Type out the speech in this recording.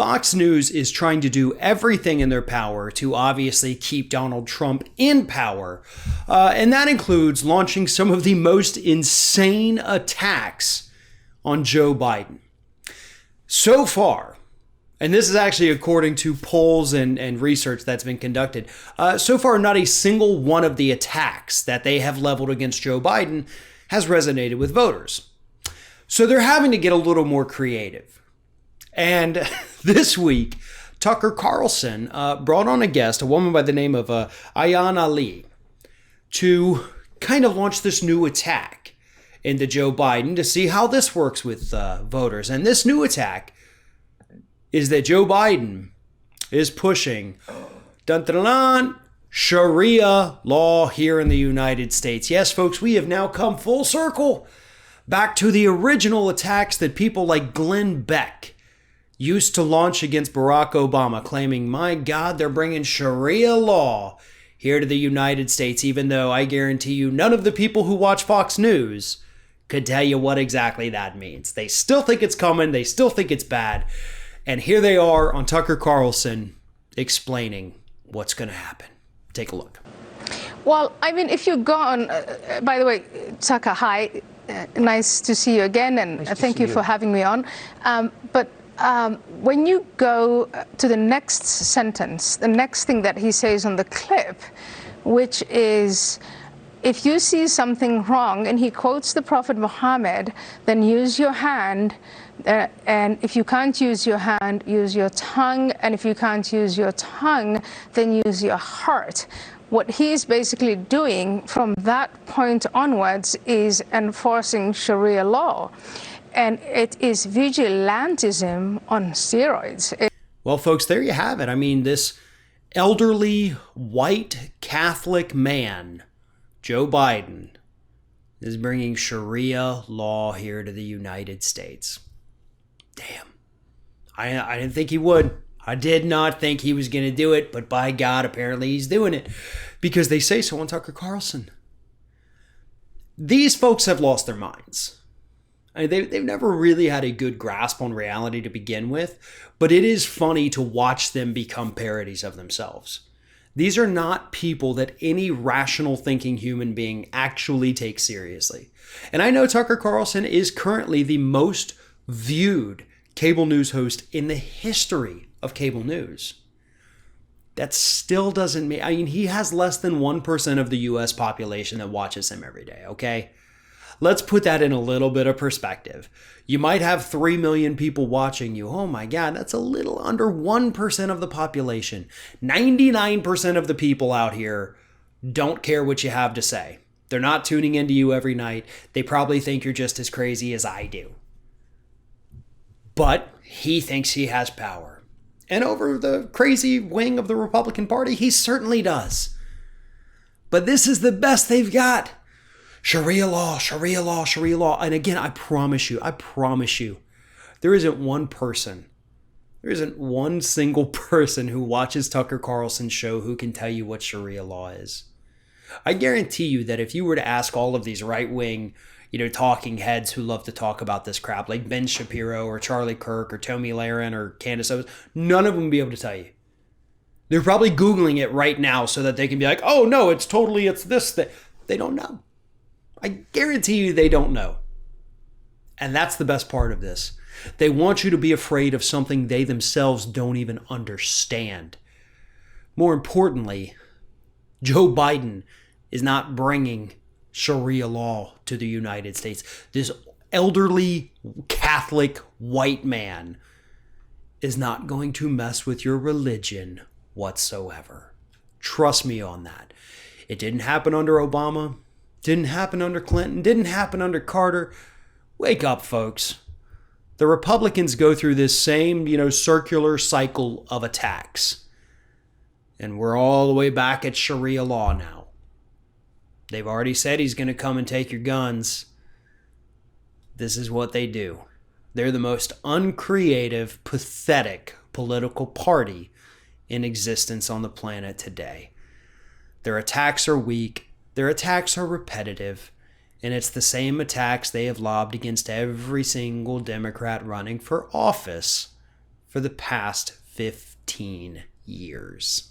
Fox News is trying to do everything in their power to obviously keep Donald Trump in power. And that includes launching some of the most insane attacks on Joe Biden. So far, and this is actually according to polls and research that's been conducted, so far not a single one of the attacks that they have leveled against Joe Biden has resonated with voters. So they're having to get a little more creative. And this week, Tucker Carlson brought on a guest, a woman by the name of Ayan Ali, to kind of launch this new attack into Joe Biden to see how this works with voters. And this new attack is that Joe Biden is pushing Sharia law here in the United States. Yes, folks, we have now come full circle back to the original attacks that people like Glenn Beck used to launch against Barack Obama, claiming, my God, they're bringing Sharia law here to the United States, even though I guarantee you none of the people who watch Fox News could tell you what exactly that means. They still think it's coming. They still think it's bad. And here they are on Tucker Carlson explaining what's going to happen. Take a look. Well, I mean, if you go on, by the way, Tucker, hi. Nice to see you again, and thank you for having me on. When you go to the next sentence, the next thing that he says on the clip, which is, if you see something wrong, and he quotes the Prophet Muhammad, then use your hand, and if you can't use your hand, use your tongue, and if you can't use your tongue, then use your heart. What he's basically doing from that point onwards is enforcing Sharia law. And it is vigilantism on steroids. Well, folks, there you have it. I mean, this elderly white Catholic man, Joe Biden, is bringing Sharia law here to the United States. Damn. I didn't think he would. I did not think he was going to do it, but by God, apparently he's doing it because they say so on Tucker Carlson. These folks have lost their minds. I mean, they've never really had a good grasp on reality to begin with, but it is funny to watch them become parodies of themselves. These are not people that any rational thinking human being actually takes seriously. And I know Tucker Carlson is currently the most viewed cable news host in the history of cable news. That still doesn't mean, I mean, he has less than 1% of the US population that watches him every day, okay? Let's put that in a little bit of perspective. You might have 3 million people watching you. Oh my God, that's a little under 1% of the population. 99% of the people out here don't care what you have to say. They're not tuning into you every night. They probably think you're just as crazy as I do. But he thinks he has power. And over the crazy wing of the Republican Party, he certainly does. But this is the best they've got. Sharia law, Sharia law, Sharia law. And again, I promise you, there isn't one single person who watches Tucker Carlson's show who can tell you what Sharia law is. I guarantee you that if you were to ask all of these right-wing, talking heads who love to talk about this crap, like Ben Shapiro or Charlie Kirk or Tomi Lahren or Candace Owens, none of them would be able to tell you. They're probably Googling it right now so that they can be like, oh no, it's this thing. They don't know. I guarantee you they don't know. And that's the best part of this. They want you to be afraid of something they themselves don't even understand. More importantly, Joe Biden is not bringing Sharia law to the United States. This elderly Catholic white man is not going to mess with your religion whatsoever. Trust me on that. It didn't happen under Obama. Didn't happen under Clinton. Didn't happen under Carter. Wake up, folks. The Republicans go through this same, circular cycle of attacks. And we're all the way back at Sharia law now. They've already said he's going to come and take your guns. This is what they do. They're the most uncreative, pathetic political party in existence on the planet today. Their attacks are weak. Their attacks are repetitive, and it's the same attacks they have lobbed against every single Democrat running for office for the past 15 years.